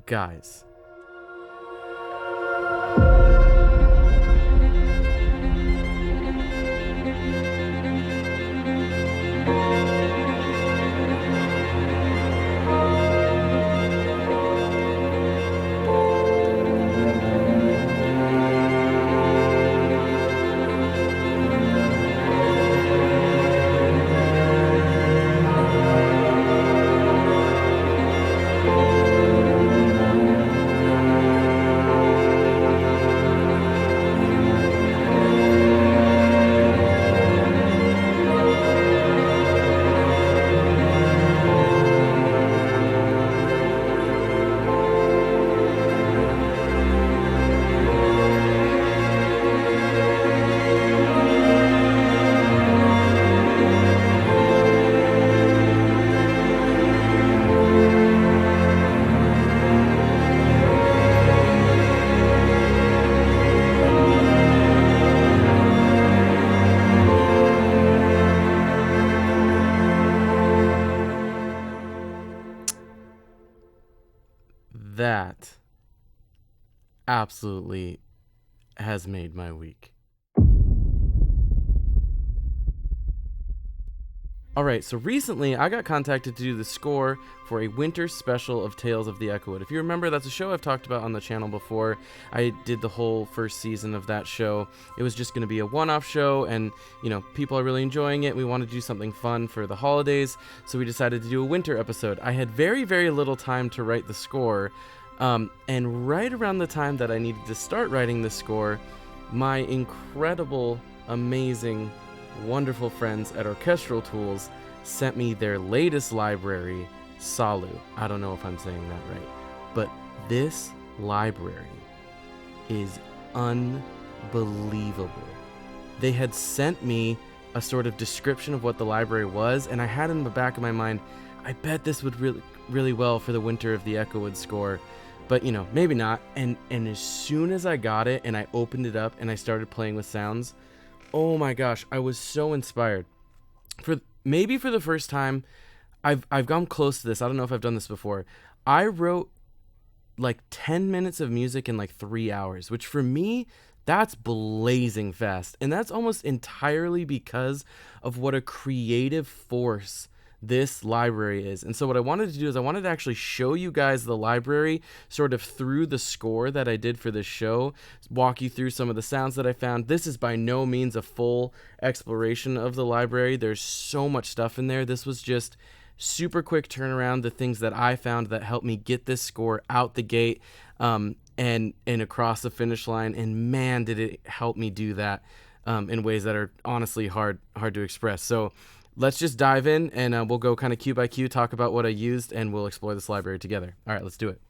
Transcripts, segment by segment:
Guys, that absolutely has made my week. Alright, so recently I got contacted to do the score for a winter special of Tales of the Echowood. If you remember, that's a show I've talked about on the channel before. I did the whole first season of that show. It was just going to be a one-off show, and, you know, people are really enjoying it. We wanted to do something fun for the holidays, so we decided to do a winter episode. I had very, very little time to write the score, and right around the time that I needed to start writing the score, my incredible, amazing, wonderful friends at Orchestral Tools sent me their latest library, Salu. I don't know if I'm saying that right, but this library is unbelievable. They had sent me a sort of description of what the library was, and I had in the back of my mind, I bet this would really well for the Winter of the Echowood score, but, you know, maybe not. And as soon as I got it and I opened it up and I started playing with sounds, oh my gosh, I was so inspired. For the first time, I've gone close to this. I don't know if I've done this before. I wrote like 10 minutes of music in like 3 hours, which for me, that's blazing fast. And that's almost entirely because of what a creative force this library is. And so what I wanted to do is I wanted to actually show you guys the library sort of through the score that I did for this show, walk you through some of the sounds that I found. This is by no means a full exploration of the library. There's so much stuff in there. This was just super quick turnaround, the things that I found that helped me get this score out the gate and across the finish line. And man, did it help me do that in ways that are honestly hard to express. So let's just dive in, and we'll go kind of cue by cue, talk about what I used, and we'll explore this library together. All right, let's do it.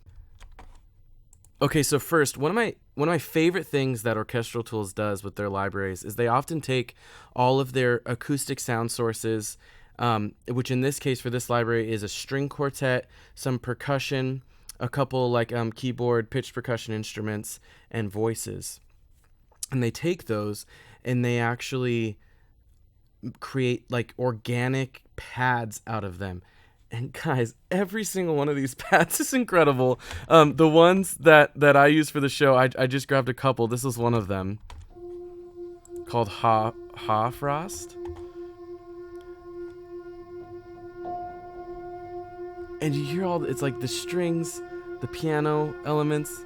Okay, so first, one of my favorite things that Orchestral Tools does with their libraries is they often take all of their acoustic sound sources, which in this case for this library is a string quartet, some percussion, a couple like keyboard, pitched percussion instruments, and voices. And they take those and they actually create like organic pads out of them. And guys, every single one of these pads is incredible. The ones that I use for the show, I just grabbed a couple. This is one of them called Ha Frost. And you hear it's like the strings, the piano elements.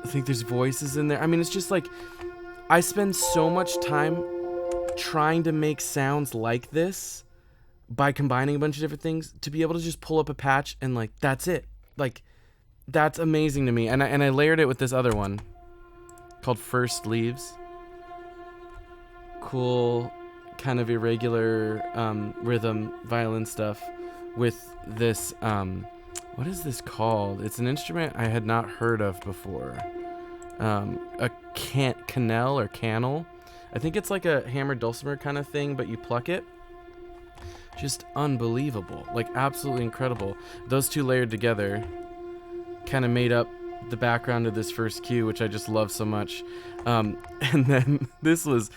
I think there's voices in there. I mean, it's just like, I spend so much time trying to make sounds like this by combining a bunch of different things to be able to just pull up a patch and like, that's it. Like, that's amazing to me. And I layered it with this other one called First Leaves. Cool, kind of irregular rhythm, violin stuff with this, what is this called? It's an instrument I had not heard of before. A cannell or cannel. I think it's like a hammered dulcimer kind of thing, but you pluck it. Just unbelievable. Like, absolutely incredible. Those two layered together kind of made up the background of this first cue, which I just love so much. And then this was,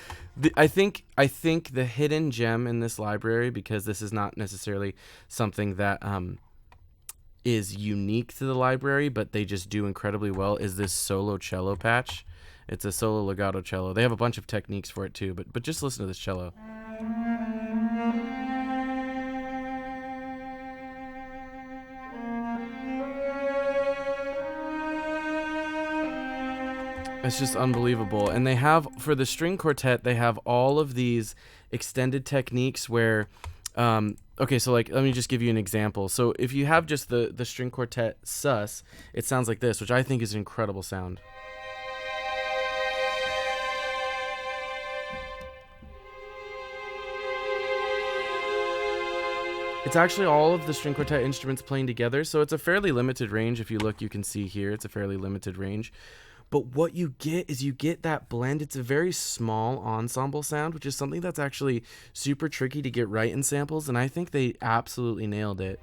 I think the hidden gem in this library, because this is not necessarily something that is unique to the library, but they just do incredibly well, is this solo cello patch. It's a solo legato cello. They have a bunch of techniques for it too, but just listen to this cello. It's just unbelievable. And they have, for the string quartet, they have all of these extended techniques where, okay, so like, let me just give you an example. So if you have just the string quartet sus, it sounds like this, which I think is an incredible sound. It's actually all of the string quartet instruments playing together, so it's a fairly limited range. If you look, you can see here, it's a fairly limited range. But what you get is you get that blend. It's a very small ensemble sound, which is something that's actually super tricky to get right in samples, and I think they absolutely nailed it.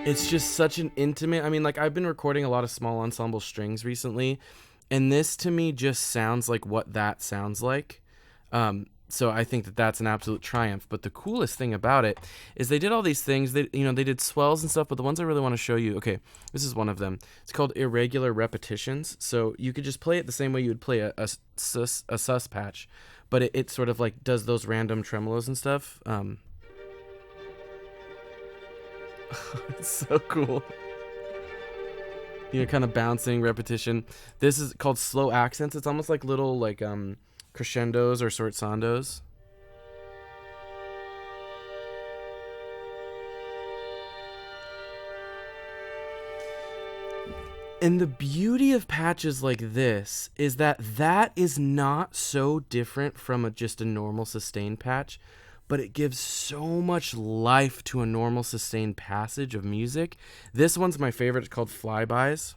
It's just such an intimate, I mean, like, I've been recording a lot of small ensemble strings recently, and this to me just sounds like what that sounds like. So I think that that's an absolute triumph. But the coolest thing about it is they did all these things. They did swells and stuff, but the ones I really want to show you, okay, this is one of them. It's called irregular repetitions. So you could just play it the same way you would play a sus patch, but it sort of like does those random tremolos and stuff. It's so cool. Kind of bouncing repetition. This is called slow accents. It's almost like little like crescendos or sforzandos. And the beauty of patches like this is that is not so different from just a normal sustained patch, but it gives so much life to a normal sustained passage of music. This one's my favorite. It's called Flybys.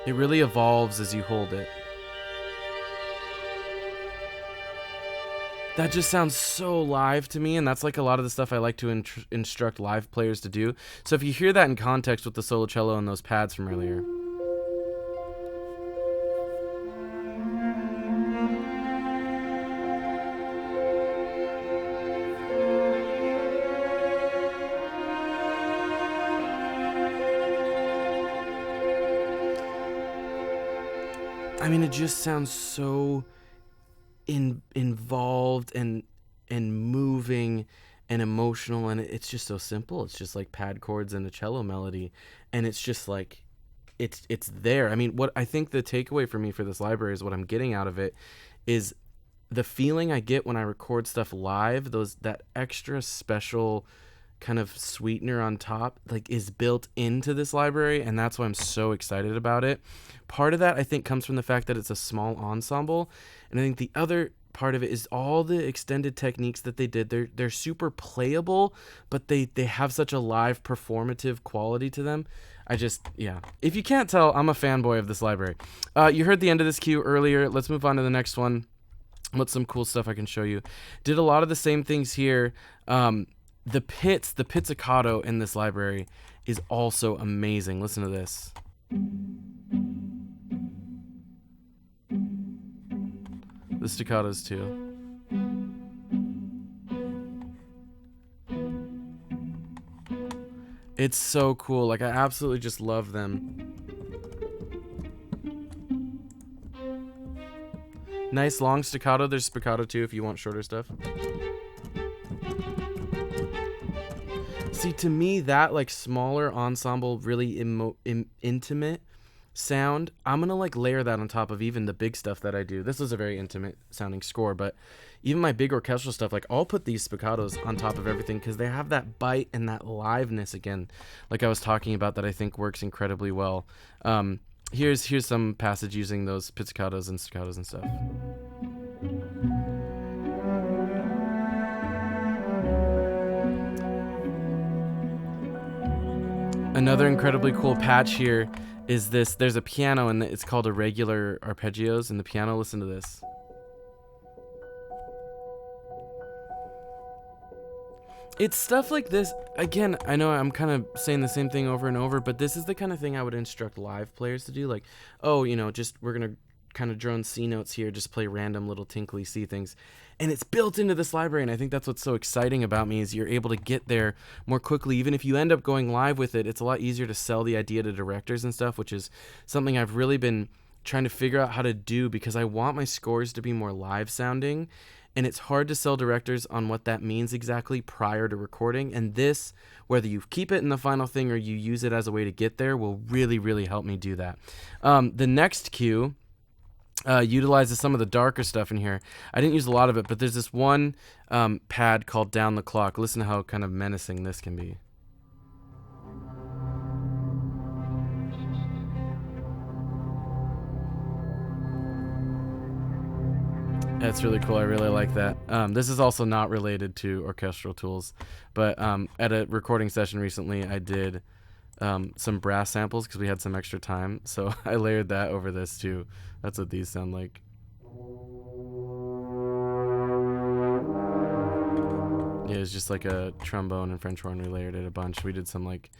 It really evolves as you hold it. That just sounds so live to me, and that's like a lot of the stuff I like to instruct live players to do. So if you hear that in context with the solo cello and those pads from earlier. I mean, it just sounds so involved and moving and emotional, and it's just so simple. It's just like pad chords and a cello melody, and it's just like it's there. I mean, what I think the takeaway for me for this library is what I'm getting out of it is the feeling I get when I record stuff live, that extra special kind of sweetener on top, like, is built into this library, and that's why I'm so excited about it. Part of that, I think, comes from the fact that it's a small ensemble, and I think the other part of it is all the extended techniques that they did. They're super playable, but they have such a live performative quality to them. If you can't tell, I'm a fanboy of this library. You heard the end of this cue earlier. Let's move on to the next one. What's some cool stuff I can show you? Did a lot of the same things here. The pizzicato in this library is also amazing. Listen to this. The staccatos too. It's so cool. Like, I absolutely just love them. Nice long staccato. There's spiccato too if you want shorter stuff. See, to me, that like smaller ensemble, really intimate sound, I'm gonna like layer that on top of even the big stuff that I do. This is a very intimate sounding score, but even my big orchestral stuff, like, I'll put these spiccatos on top of everything because they have that bite and that liveness again, like I was talking about, that I think works incredibly well. Here's some passage using those pizzicatos and staccatos and stuff. Another incredibly cool patch here is this. There's a piano, and it's called Irregular Arpeggios in the piano. Listen to this. It's stuff like this. Again, I know I'm kind of saying the same thing over and over, but this is the kind of thing I would instruct live players to do. Like, oh, just we're going to kind of drone C notes here, just play random little tinkly C things. And it's built into this library, and I think that's what's so exciting about me is you're able to get there more quickly. Even if you end up going live with it, it's a lot easier to sell the idea to directors and stuff, which is something I've really been trying to figure out how to do because I want my scores to be more live sounding. And it's hard to sell directors on what that means exactly prior to recording. And this, whether you keep it in the final thing or you use it as a way to get there, will really, really help me do that. The next cue utilizes some of the darker stuff in here. I didn't use a lot of it, but there's this one pad called Down the Clock. Listen to how kind of menacing this can be. That's really cool. I really like that. This is also not related to Orchestral Tools, but at a recording session recently, I did some brass samples because we had some extra time. So I layered that over this too. That's what these sound like. Yeah, it's just like a trombone and French horn. We layered it a bunch. We did some like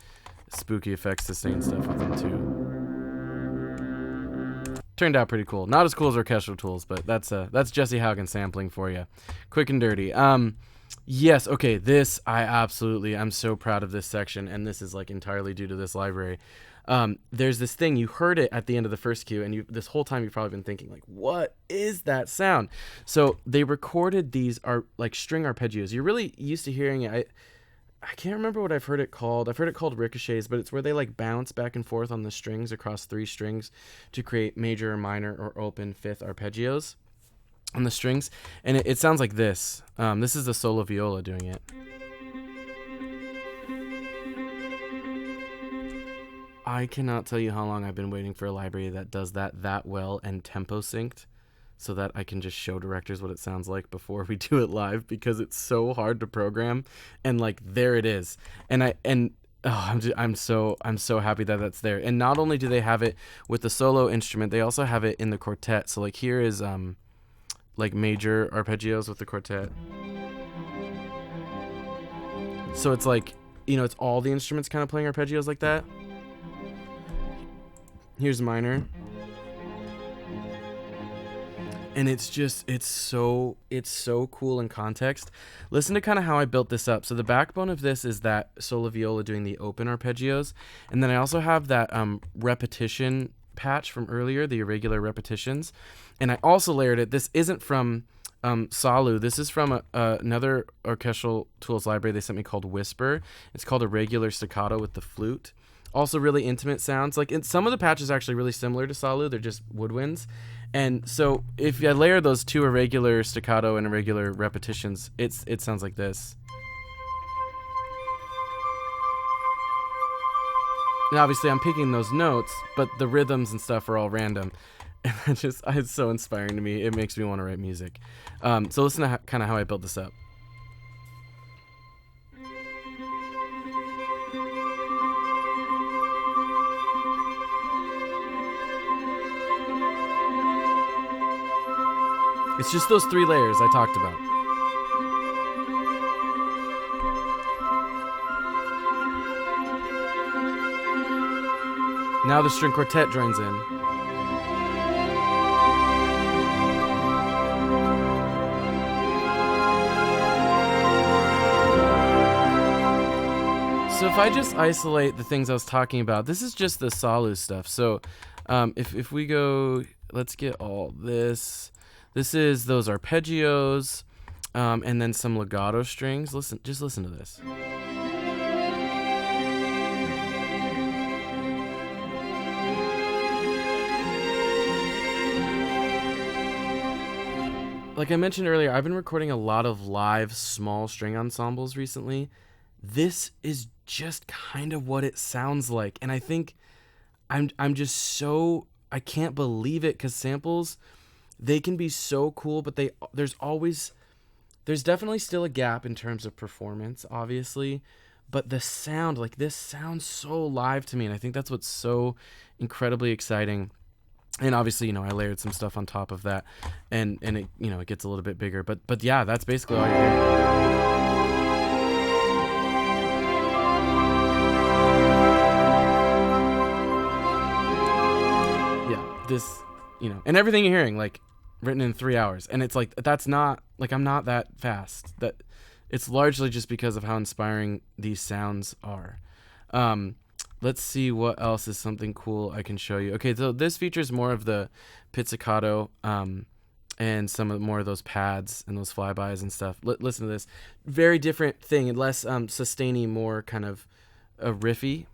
spooky effects, sustain stuff with them too. Turned out pretty cool. Not as cool as Orchestral Tools, but that's Jesse Haugen sampling for you. Quick and dirty. Yes, okay, this, I'm so proud of this section, and this is like entirely due to this library. There's this thing, you heard it at the end of the first cue, and this whole time you've probably been thinking, like, what is that sound? So they recorded these like string arpeggios. You're really used to hearing it. I can't remember what I've heard it called. I've heard it called ricochets, but it's where they like bounce back and forth on the strings across 3 strings to create major or minor or open fifth arpeggios on the strings. And it sounds like this. This is the solo viola doing it. I cannot tell you how long I've been waiting for a library that does that well and tempo synced, so that I can just show directors what it sounds like before we do it live, because it's so hard to program. And like, there it is. I'm so happy that that's there. And not only do they have it with the solo instrument, they also have it in the quartet. So like here is like major arpeggios with the quartet. So it's like, it's all the instruments kind of playing arpeggios like that. Here's minor. And it's so cool in context. Listen to kind of how I built this up. So the backbone of this is that solo viola doing the open arpeggios. And then I also have that repetition patch from earlier, the irregular repetitions. And I also layered it. This isn't from Salu. This is from another Orchestral Tools library they sent me called Whisper. It's called Irregular Staccato with the flute. Also really intimate sounds. Like some of the patches are actually really similar to Salu. They're just woodwinds. And so if I layer those 2 irregular staccato and irregular repetitions, it sounds like this. And obviously I'm picking those notes, but the rhythms and stuff are all random. And it's so inspiring to me. It makes me want to write music. So listen to kind of how I built this up. It's just those 3 layers I talked about. Now the string quartet joins in. So if I just isolate the things I was talking about, this is just the Salu stuff. So if we go, let's get all this. This is those arpeggios, and then some legato strings. Just listen to this. Like I mentioned earlier, I've been recording a lot of live small string ensembles recently. This is just kind of what it sounds like, and I think I'm just so, I can't believe it, because samples, they can be so cool, but there's definitely still a gap in terms of performance, obviously, but the sound, like this sounds so live to me, and I think that's what's so incredibly exciting. And obviously, I layered some stuff on top of that, and it, it gets a little bit bigger, but yeah, that's basically all you're hearing. this, and everything you're hearing, like, written in 3 hours. And it's like, that's not, like, I'm not that fast. That it's largely just because of how inspiring these sounds are. Let's see what else is something cool I can show you. Okay, so this features more of the pizzicato, and more of those pads and those flybys and stuff. Listen to this. Very different thing, and less sustainy, more kind of a riffy.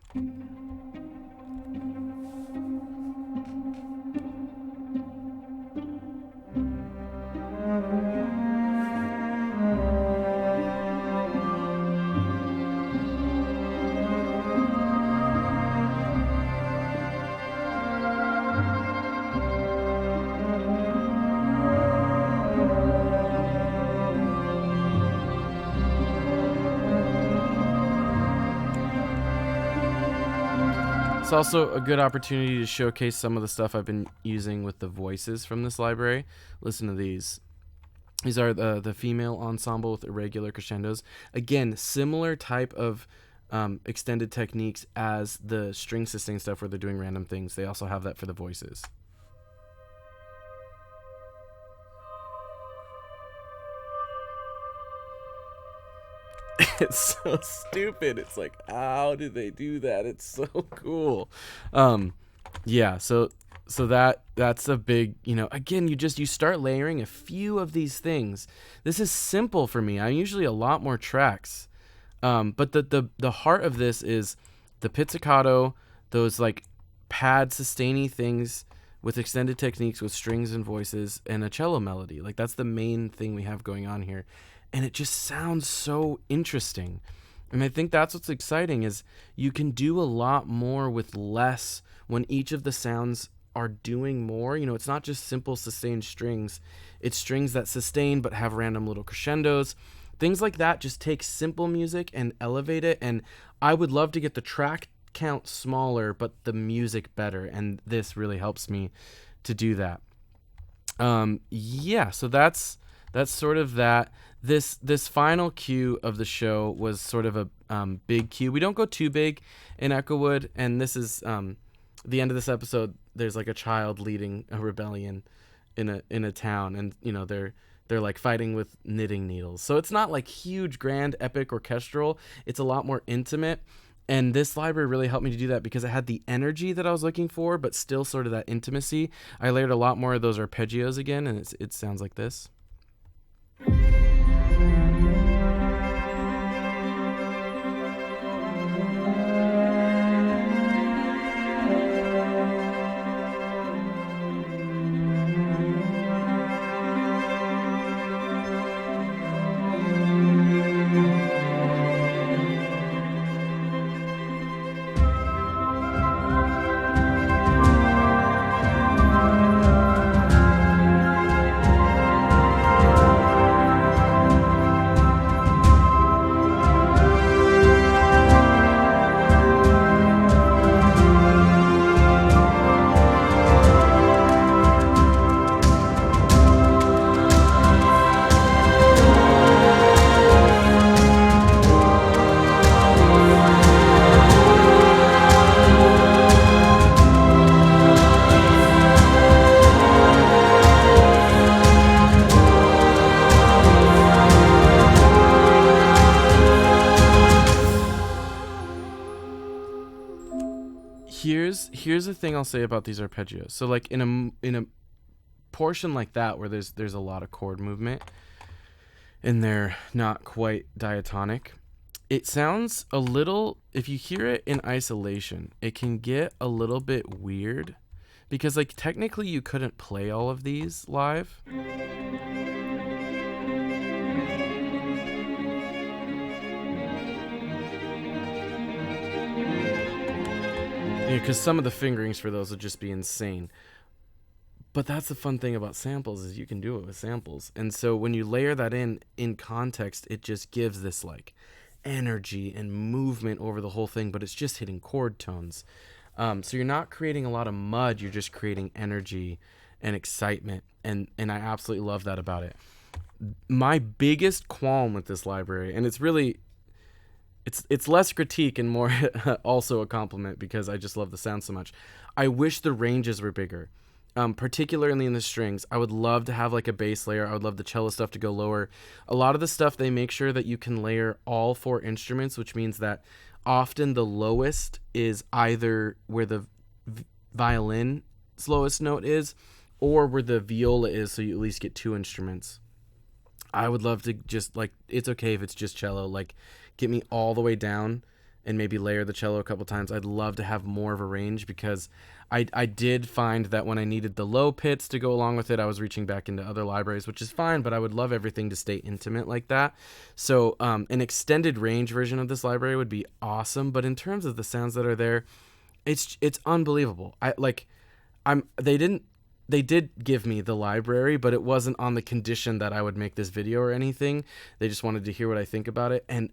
It's also a good opportunity to showcase some of the stuff I've been using with the voices from this library. Listen to these. These are the female ensemble with irregular crescendos. Again, similar type of extended techniques as the string sustain stuff where they're doing random things. They also have that for the voices. It's so stupid. It's like, how did they do that? It's so cool. Yeah, so that's a big, again, you start layering a few of these things. This is simple for me. I'm usually a lot more tracks. But the heart of this is the pizzicato, those like pad sustainy things with extended techniques with strings and voices and a cello melody. Like, that's the main thing we have going on here. And it just sounds so interesting. And I think that's what's exciting, is you can do a lot more with less when each of the sounds are doing more. It's not just simple sustained strings. It's strings that sustain but have random little crescendos. Things like that just take simple music and elevate it. And I would love to get the track count smaller, but the music better. And this really helps me to do that. Yeah, so that's sort of that. This final cue of the show was sort of a big cue. We don't go too big in Echowood, and this is the end of this episode. There's like a child leading a rebellion in a town, and they're like fighting with knitting needles. So it's not like huge, grand, epic, orchestral. It's a lot more intimate. And this library really helped me to do that because it had the energy that I was looking for, but still sort of that intimacy. I layered a lot more of those arpeggios again, and it sounds like this. Here's the thing I'll say about these arpeggios. So like in a portion like that where there's a lot of chord movement and they're not quite diatonic, it sounds a little, if you hear it in isolation, it can get a little bit weird because like technically you couldn't play all of these live. Because some of the fingerings for those would just be insane. But that's the fun thing about samples, is you can do it with samples. And so when you layer that in context, it just gives this like energy and movement over the whole thing, but it's just hitting chord tones. So you're not creating a lot of mud, you're just creating energy and excitement. And I absolutely love that about it. My biggest qualm with this library, and it's really... It's less critique and more also a compliment because I just love the sound so much. I wish the ranges were bigger. particularly in the strings. I would love to have like a bass layer. I would love the cello stuff to go lower. A lot of the stuff, they make sure that you can layer all 4 instruments, which means that often the lowest is either where the violin lowest note is or where the viola is, so you at least get 2 instruments. I would love to just, like, it's okay if it's just cello, like, get me all the way down and maybe layer the cello a couple times. I'd love to have more of a range, because I did find that when I needed the low pits to go along with it, I was reaching back into other libraries, which is fine, but I would love everything to stay intimate like that. So an extended range version of this library would be awesome, but in terms of the sounds that are there, it's unbelievable. They did give me the library, but it wasn't on the condition that I would make this video or anything. They just wanted to hear what I think about it. And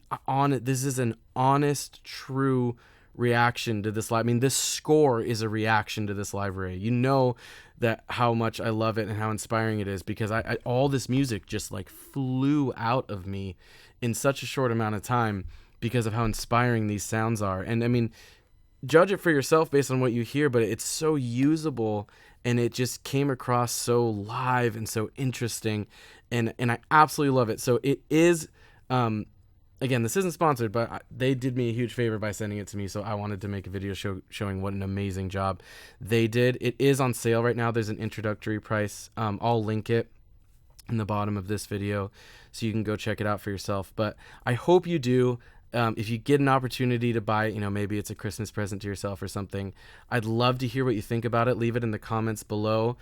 this is an honest, true reaction to this library. I mean, this score is a reaction to this library. You know that how much I love it and how inspiring it is, because I all this music just like flew out of me in such a short amount of time because of how inspiring these sounds are. And I mean, judge it for yourself based on what you hear, but it's so usable, and it just came across so live and so interesting, and I absolutely love it. So it is, again, this isn't sponsored, but they did me a huge favor by sending it to me, so I wanted to make a video showing what an amazing job they did. It is on sale right now. There's an introductory price. I'll link it in the bottom of this video so you can go check it out for yourself, but I hope you do. If you get an opportunity to buy it, maybe it's a Christmas present to yourself or something, I'd love to hear what you think about it. Leave it in the comments below.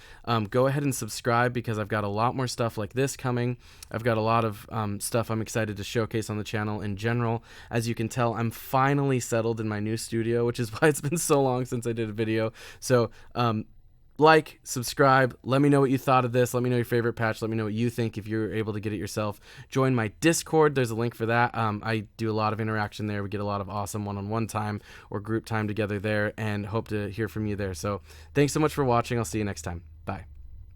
Go ahead and subscribe, because I've got a lot more stuff like this coming. I've got a lot of stuff I'm excited to showcase on the channel in general. As you can tell, I'm finally settled in my new studio, which is why it's been so long since I did a video. So, like, subscribe, let me know what you thought of this, let me know your favorite patch, let me know what you think if you're able to get it yourself. Join my Discord, there's a link for that. I do a lot of interaction there. We get a lot of awesome one-on-one time or group time together there, and hope to hear from you there. So thanks so much for watching. I'll see you next time. Bye.